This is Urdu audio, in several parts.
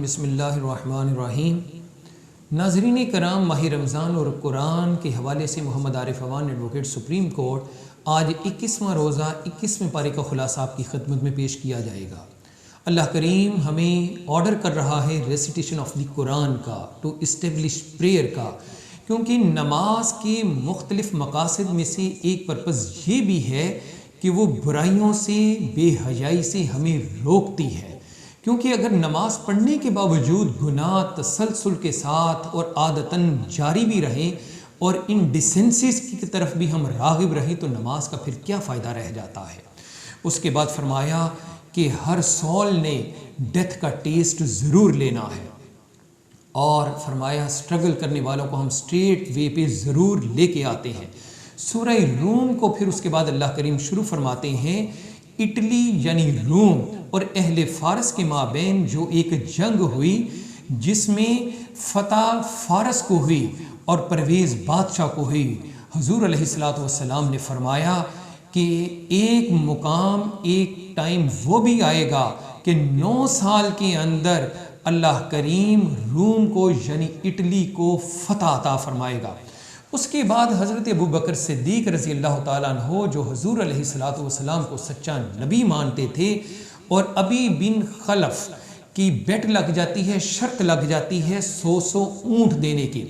بسم اللہ الرحمن الرحیم۔ ناظرین کرام، ماہ رمضان اور قرآن کے حوالے سے محمد عارف عوان ایڈوکیٹ سپریم کورٹ آج 21واں روزہ 21ویں پارے کا خلاصہ آپ کی خدمت میں پیش کیا جائے گا۔ اللہ کریم ہمیں آرڈر کر رہا ہے ریسیٹیشن آف دی قرآن کا، ٹو اسٹیبلش پریئر کا، کیونکہ نماز کے مختلف مقاصد میں سے ایک پرپز یہ بھی ہے کہ وہ برائیوں سے، بے حیائی سے ہمیں روکتی ہے۔ کیونکہ اگر نماز پڑھنے کے باوجود گناہ تسلسل کے ساتھ اور عادتاً جاری بھی رہیں اور ان ڈیسنسیز کی طرف بھی ہم راغب رہیں تو نماز کا پھر کیا فائدہ رہ جاتا ہے۔ اس کے بعد فرمایا کہ ہر سول نے ڈیتھ کا ٹیسٹ ضرور لینا ہے، اور فرمایا اسٹرگل کرنے والوں کو ہم اسٹریٹ وے پہ ضرور لے کے آتے ہیں۔ سورہ روم کو پھر اس کے بعد اللہ کریم شروع فرماتے ہیں، اٹلی یعنی روم اور اہل فارس کے مابین جو ایک جنگ ہوئی جس میں فتح فارس کو ہوئی اور پرویز بادشاہ کو ہوئی، حضور علیہ السلام نے فرمایا کہ ایک مقام، ایک ٹائم وہ بھی آئے گا کہ 9 سال کے اندر اللہ کریم روم کو یعنی اٹلی کو فتح عطا فرمائے گا۔ اس کے بعد حضرت ابو بکر صدیق رضی اللہ تعالیٰ عنہ جو حضور علیہ السلام کو سچا نبی مانتے تھے، اور ابی بن خلف کی بیٹ لگ جاتی ہے، شرط لگ جاتی ہے 100 اونٹ دینے کی۔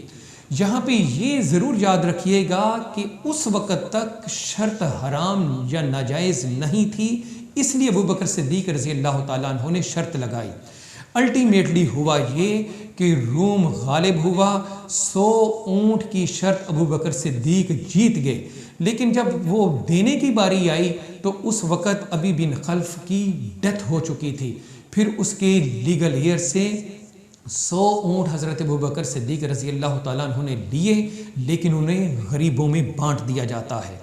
یہاں پہ یہ ضرور یاد رکھیے گا کہ اس وقت تک شرط حرام یا ناجائز نہیں تھی، اس لیے ابو بکر صدیق رضی اللہ تعالیٰ عنہ نے شرط لگائی۔ الٹیمیٹلی ہوا یہ کہ روم غالب ہوا، 100 اونٹ کی شرط ابو بکر صدیق جیت گئے، لیکن جب وہ دینے کی باری آئی تو اس وقت ابی بن خلف کی ڈیتھ ہو چکی تھی۔ پھر اس کے لیگل ایئر سے 100 اونٹ حضرت ابو بکر صدیق رضی اللہ تعالیٰ عنہ نے لیے، لیکن انہیں غریبوں میں بانٹ دیا جاتا ہے۔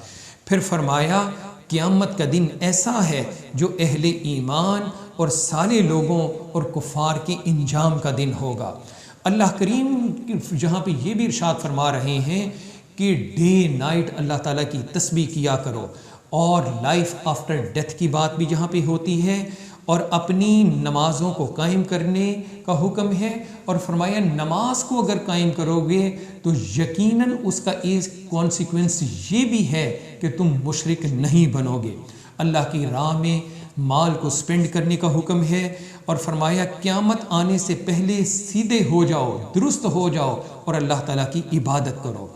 پھر فرمایا قیامت کا دن ایسا ہے جو اہل ایمان اور صالح لوگوں اور کفار کے انجام کا دن ہوگا۔ اللہ کریم جہاں پہ یہ بھی ارشاد فرما رہے ہیں کہ ڈے نائٹ اللہ تعالیٰ کی تسبیح کیا کرو، اور لائف آفٹر ڈیتھ کی بات بھی جہاں پہ ہوتی ہے، اور اپنی نمازوں کو قائم کرنے کا حکم ہے، اور فرمایا نماز کو اگر قائم کرو گے تو یقیناً اس کا ایک کانسیکوینس یہ بھی ہے کہ تم مشرک نہیں بنو گے۔ اللہ کی راہ میں مال کو سپینڈ کرنے کا حکم ہے، اور فرمایا قیامت آنے سے پہلے سیدھے ہو جاؤ، درست ہو جاؤ اور اللہ تعالیٰ کی عبادت کرو۔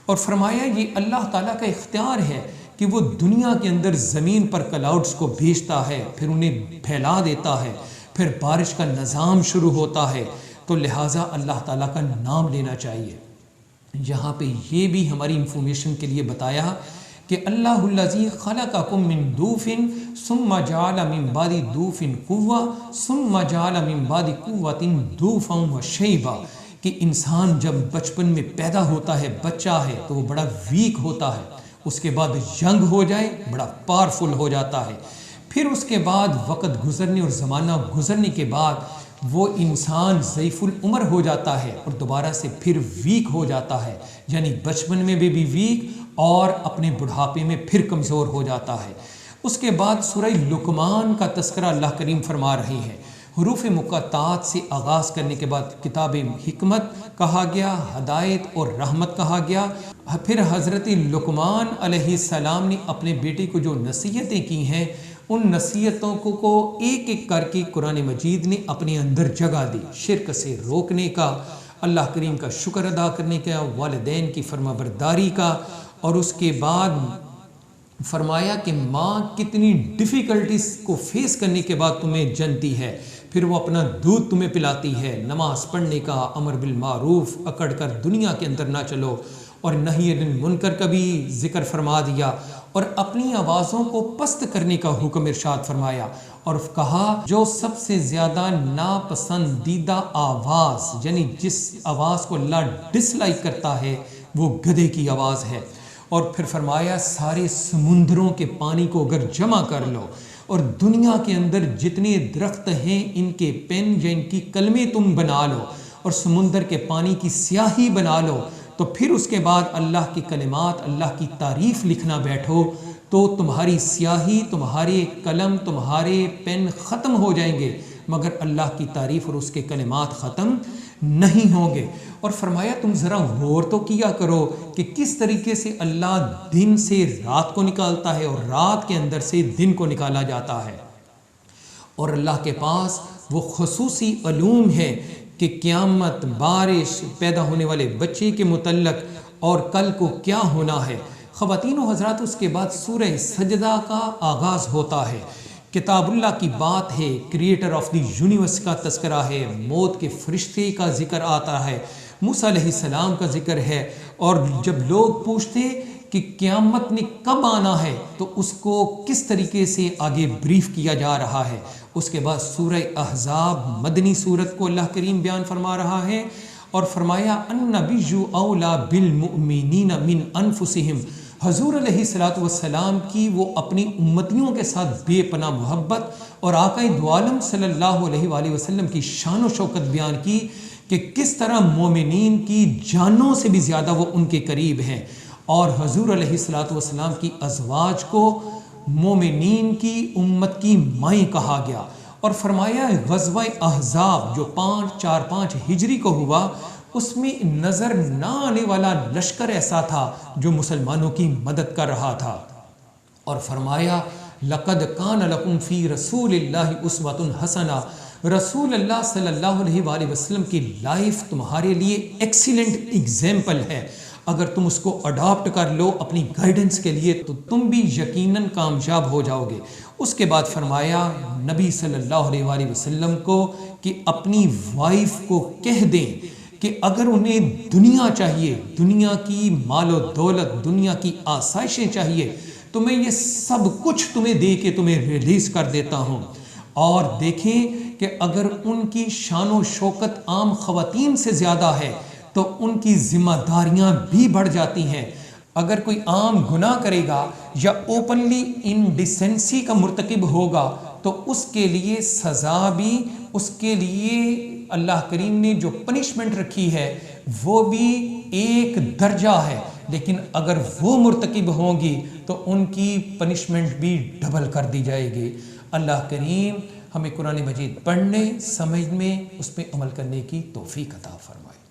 اور فرمایا یہ اللہ تعالیٰ کا اختیار ہے کہ وہ دنیا کے اندر زمین پر کلاؤڈز کو بھیجتا ہے، پھر انہیں پھیلا دیتا ہے، پھر بارش کا نظام شروع ہوتا ہے، تو لہٰذا اللہ تعالیٰ کا نام لینا چاہیے۔ یہاں پہ یہ بھی ہماری انفارمیشن کے لیے بتایا کہ اللہ الذی خلقکم من ضعف ثم جعل من بعد ضعف قوة ثم جعل من بعد قوة ضعفا وشیبا، کہ انسان جب بچپن میں پیدا ہوتا ہے، بچہ ہے تو وہ بڑا ویک ہوتا ہے، اس کے بعد ینگ ہو جائے بڑا پاورفل ہو جاتا ہے، پھر اس کے بعد وقت گزرنے اور زمانہ گزرنے کے بعد وہ انسان ضعیف العمر ہو جاتا ہے اور دوبارہ سے پھر ویک ہو جاتا ہے، یعنی بچپن میں بھی ویک اور اپنے بڑھاپے میں پھر کمزور ہو جاتا ہے۔ اس کے بعد سورہ لقمان کا تذکرہ اللہ کریم فرما رہے ہیں، حروف مقطعات سے آغاز کرنے کے بعد کتاب حکمت کہا گیا، ہدایت اور رحمت کہا گیا۔ پھر حضرت لقمان علیہ السلام نے اپنے بیٹے کو جو نصیحتیں کی ہیں، ان نصیحتوں کو ایک ایک کر کے قرآن مجید نے اپنے اندر جگہ دی، شرک سے روکنے کا، اللہ کریم کا شکر ادا کرنے کا، والدین کی فرما برداری کا، اور اس کے بعد فرمایا کہ ماں کتنی ڈیفیکلٹیز کو فیس کرنے کے بعد تمہیں جنتی ہے، پھر وہ اپنا دودھ تمہیں پلاتی ہے، نماز پڑھنے کا، امر بالمعروف اکڑ کر دنیا کے اندر نہ چلو، اور نہی عن المنکر کا بھی ذکر فرما دیا، اور اپنی آوازوں کو پست کرنے کا حکم ارشاد فرمایا، اور کہا جو سب سے زیادہ ناپسندیدہ آواز، یعنی جس آواز کو اللہ ڈس لائک کرتا ہے، وہ گدھے کی آواز ہے۔ اور پھر فرمایا سارے سمندروں کے پانی کو اگر جمع کر لو اور دنیا کے اندر جتنے درخت ہیں ان کے پین یا ان کی کلمیں تم بنا لو اور سمندر کے پانی کی سیاہی بنا لو، تو پھر اس کے بعد اللہ کی کلمات، اللہ کی تعریف لکھنا بیٹھو تو تمہاری سیاہی، تمہارے قلم، تمہارے پین ختم ہو جائیں گے، مگر اللہ کی تعریف اور اس کے کلمات ختم نہیں ہوں گے۔ اور فرمایا تم ذرا غور تو کیا کرو کہ کس طریقے سے اللہ دن سے رات کو نکالتا ہے اور رات کے اندر سے دن کو نکالا جاتا ہے، اور اللہ کے پاس وہ خصوصی علوم ہے کہ قیامت، بارش، پیدا ہونے والے بچے کے متعلق اور کل کو کیا ہونا ہے۔ خواتین و حضرات، اس کے بعد سورہ سجدہ کا آغاز ہوتا ہے۔ کتاب اللہ کی بات ہے، کریٹر آف دی یونیورس کا تذکرہ ہے، موت کے فرشتے کا ذکر آتا ہے، موسیٰ علیہ السلام کا ذکر ہے، اور جب لوگ پوچھتے کہ قیامت نے کب آنا ہے تو اس کو کس طریقے سے آگے بریف کیا جا رہا ہے۔ اس کے بعد سورہ احزاب مدنی سورت کو اللہ کریم بیان فرما رہا ہے، اور فرمایا النبی اولا بالمؤمنین من انفسہم، حضور علیہ السلام کی وہ اپنی امتیوں کے ساتھ بے پناہ محبت، اور آقا دو عالم صلی اللہ علیہ وآلہ وسلم کی شان و شوکت بیان کی کہ کس طرح مومنین کی جانوں سے بھی زیادہ وہ ان کے قریب ہیں، اور حضور علیہ السلام کی ازواج کو مومنین کی امت کی مائیں کہا گیا۔ اور فرمایا غزوہ احزاب جو 405 ہجری کو ہوا، اس میں نظر نہ آنے والا لشکر ایسا تھا جو مسلمانوں کی مدد کر رہا تھا، اور فرمایا لقد کان لکم فی رسول اللہ اسوۃ حسنہ، رسول اللہ صلی اللہ علیہ وآلہ وسلم کی لائف تمہارے لیے ایکسیلنٹ ایگزامپل ہے، اگر تم اس کو اڈاپٹ کر لو اپنی گائیڈنس کے لیے تو تم بھی یقیناً کامیاب ہو جاؤ گے۔ اس کے بعد فرمایا نبی صلی اللہ علیہ وآلہ وسلم کو کہ اپنی وائف کو کہہ دیں کہ اگر انہیں دنیا چاہیے، دنیا کی مال و دولت، دنیا کی آسائشیں چاہیے، تو میں یہ سب کچھ تمہیں دے کے تمہیں ریلیز کر دیتا ہوں۔ اور دیکھیں کہ اگر ان کی شان و شوکت عام خواتین سے زیادہ ہے تو ان کی ذمہ داریاں بھی بڑھ جاتی ہیں۔ اگر کوئی عام گناہ کرے گا یا اوپنلی انڈیسنسی کا مرتکب ہوگا تو اس کے لیے سزا بھی، اس کے لیے اللہ کریم نے جو پنشمنٹ رکھی ہے وہ بھی ایک درجہ ہے، لیکن اگر وہ مرتکب ہوں گی تو ان کی پنشمنٹ بھی ڈبل کر دی جائے گی۔ اللہ کریم ہمیں قرآن مجید پڑھنے، سمجھنے، اس پہ عمل کرنے کی توفیق عطا فرمائے۔